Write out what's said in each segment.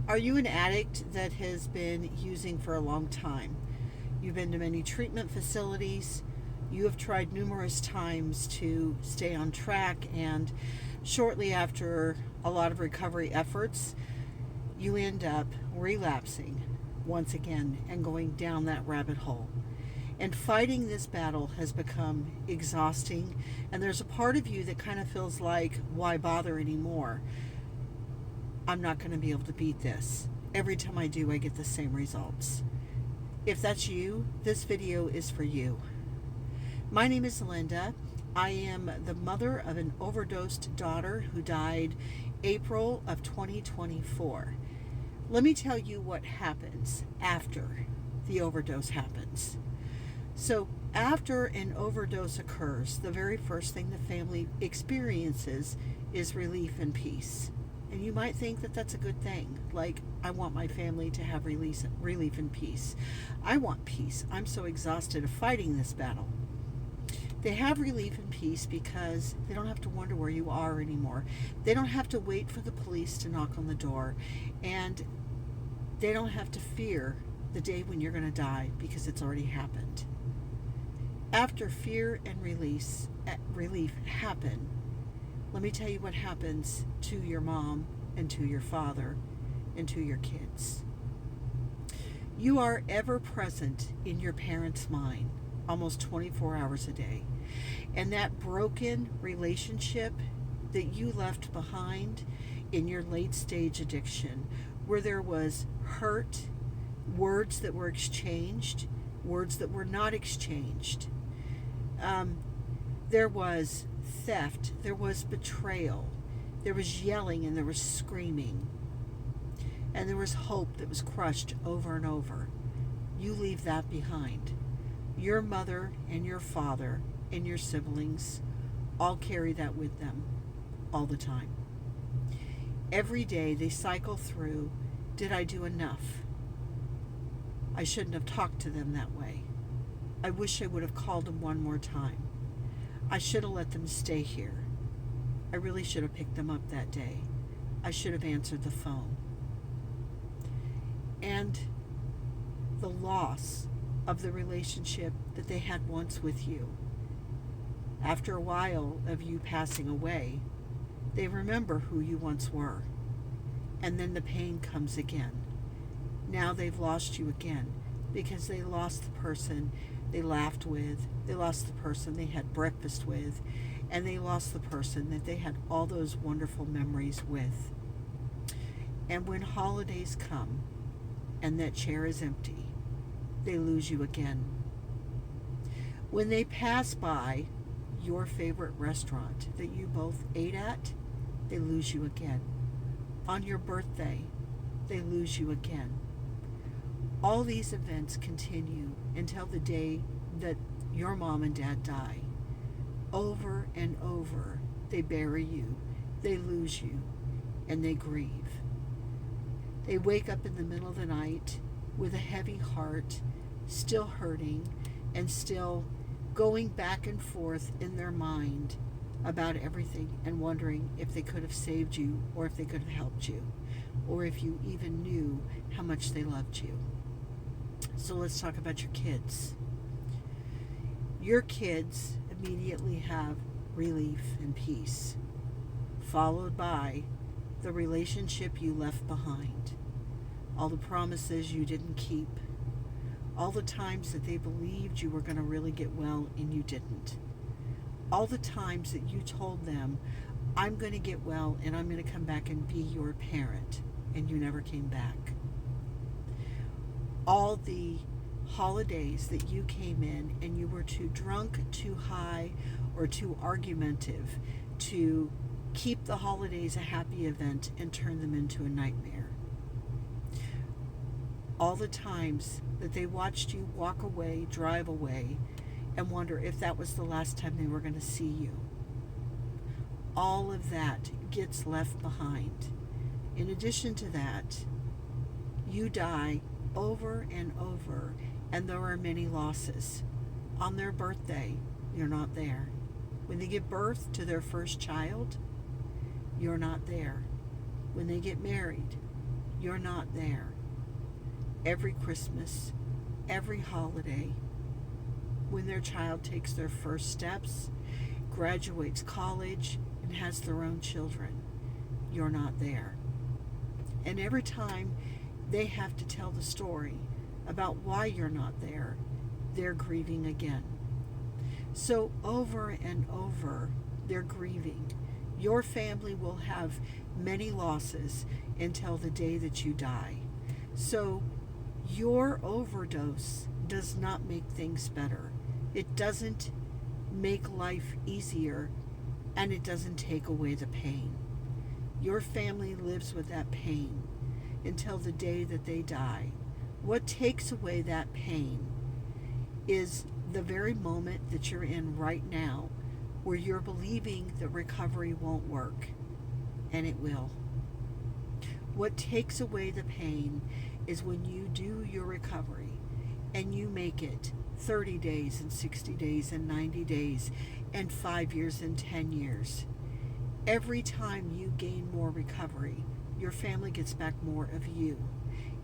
Are you an addict that has been using for a long time? You've been to many treatment facilities. You have tried numerous times to stay on track, and shortly after a lot of recovery efforts, you end up relapsing once again and going down that rabbit hole. And fighting this battle has become exhausting, and there's a part of you that kind of feels like, why bother anymore? I'm not going to be able to beat this. Every time I do, I get the same results. If that's you, this video is for you. My name is Linda. I am the mother of an overdosed daughter who died April of 2024. Let me tell you what happens after the overdose happens. So after an overdose occurs, the very first thing the family experiences is relief and peace. And you might think that that's a good thing. Like, I want my family to have relief and peace. I want peace. I'm so exhausted of fighting this battle. They have relief and peace because they don't have to wonder where you are anymore. They don't have to wait for the police to knock on the door. And they don't have to fear the day when you're going to die because it's already happened. After fear and relief happen, let me tell you what happens to your mom and to your father and to your kids. You are ever present in your parents' mind almost 24 hours a day. And that broken relationship that you left behind in your late stage addiction, where there was hurt, words that were exchanged, words that were not exchanged, there was theft, there was betrayal, there was yelling, and there was screaming, and there was hope that was crushed over and over. You leave that behind. Your mother and your father and your siblings all carry that with them all the time. Every day they cycle through, did I do enough? I shouldn't have talked to them that way. I wish I would have called them one more time. I should have let them stay here. I really should have picked them up that day. I should have answered the phone. And the loss of the relationship that they had once with you. After a while of you passing away, they remember who you once were. And then the pain comes again. Now they've lost you again because they lost the person they laughed with, they lost the person they had breakfast with, and they lost the person that they had all those wonderful memories with. And when holidays come and that chair is empty, they lose you again. When they pass by your favorite restaurant that you both ate at, they lose you again. On your birthday, they lose you again. All these events continue until the day that your mom and dad die. Over and over, they bury you, they lose you, and they grieve. They wake up in the middle of the night with a heavy heart, still hurting, and still going back and forth in their mind about everything and wondering if they could have saved you or if they could have helped you or if you even knew how much they loved you. So let's talk about your kids. Your kids immediately have relief and peace, followed by the relationship you left behind, all the promises you didn't keep, all the times that they believed you were going to really get well and you didn't, all the times that you told them, I'm going to get well and I'm going to come back and be your parent, and you never came back. All the holidays that you came in and you were too drunk, too high, or too argumentative to keep the holidays a happy event and turn them into a nightmare. All the times that they watched you walk away, drive away, and wonder if that was the last time they were going to see you. All of that gets left behind. In addition to that, you die over and over, and there are many losses. On their birthday, you're not there. When they give birth to their first child, you're not there. When they get married, You're not there. Every Christmas, every holiday, when their child takes their first steps, graduates college, and has their own children, you're not there. And every time they have to tell the story about why you're not there, they're grieving again. So over and over, they're grieving. Your family will have many losses until the day that you die. So your overdose does not make things better. It doesn't make life easier, and it doesn't take away the pain. Your family lives with that pain until the day that they die. What takes away that pain is the very moment that you're in right now, where you're believing that recovery won't work, and it will. What takes away the pain is when you do your recovery and you make it 30 days and 60 days and 90 days and 5 years and 10 years. Every time you gain more recovery, your family gets back more of you.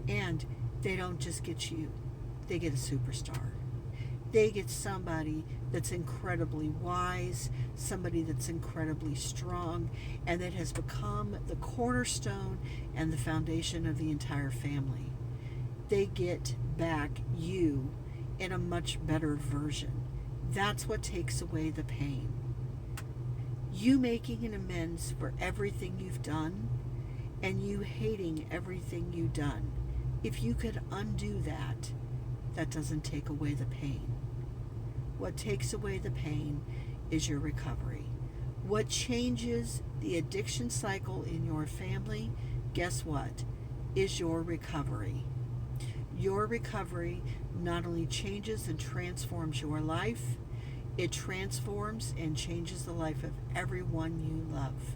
And they don't just get you, they get a superstar. They get somebody that's incredibly wise, somebody that's incredibly strong, and that has become the cornerstone and the foundation of the entire family. They get back you in a much better version. That's what takes away the pain. You making an amends for everything you've done, and you hating everything you've done. If you could undo that, that doesn't take away the pain. What takes away the pain is your recovery. What changes the addiction cycle in your family, guess what? Is your recovery. Your recovery not only changes and transforms your life, it transforms and changes the life of everyone you love.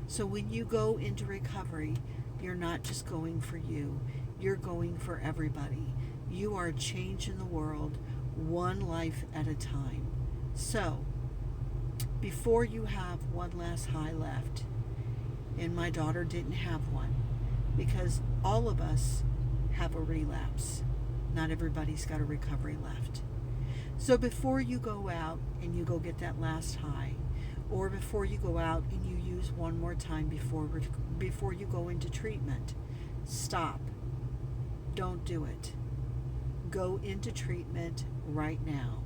So when you go into recovery, you're not just going for you, you're going for everybody. You are a change in the world, one life at a time. So, before you have one last high left, and my daughter didn't have one, because all of us have a relapse. Not everybody's got a recovery left. So before you go out and you go get that last high, or before you go out and you use one more time before you go into treatment, stop. Don't do it. Go into treatment right now.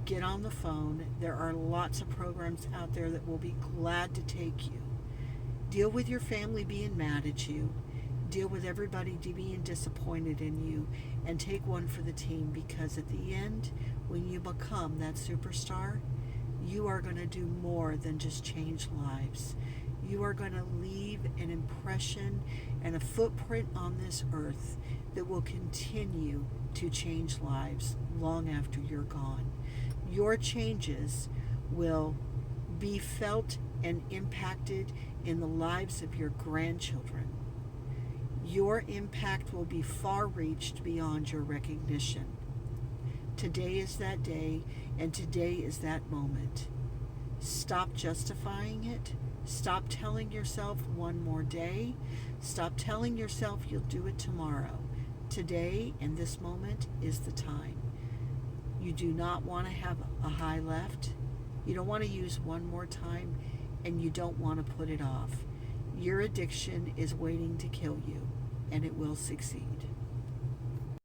Get on the phone. There are lots of programs out there that will be glad to take you. Deal with your family being mad at you. Deal with everybody being disappointed in you, and take one for the team, because at the end, when you become that superstar, you are going to do more than just change lives. You are going to leave an impression and a footprint on this earth that will continue to change lives long after you're gone. Your changes will be felt and impacted in the lives of your grandchildren. Your impact will be far reached beyond your recognition. Today is that day, and today is that moment. Stop justifying it. Stop telling yourself one more day. Stop telling yourself you'll do it tomorrow. Today and this moment is the time. You do not want to have a high left. You don't want to use one more time, and you don't want to put it off. Your addiction is waiting to kill you, and it will succeed.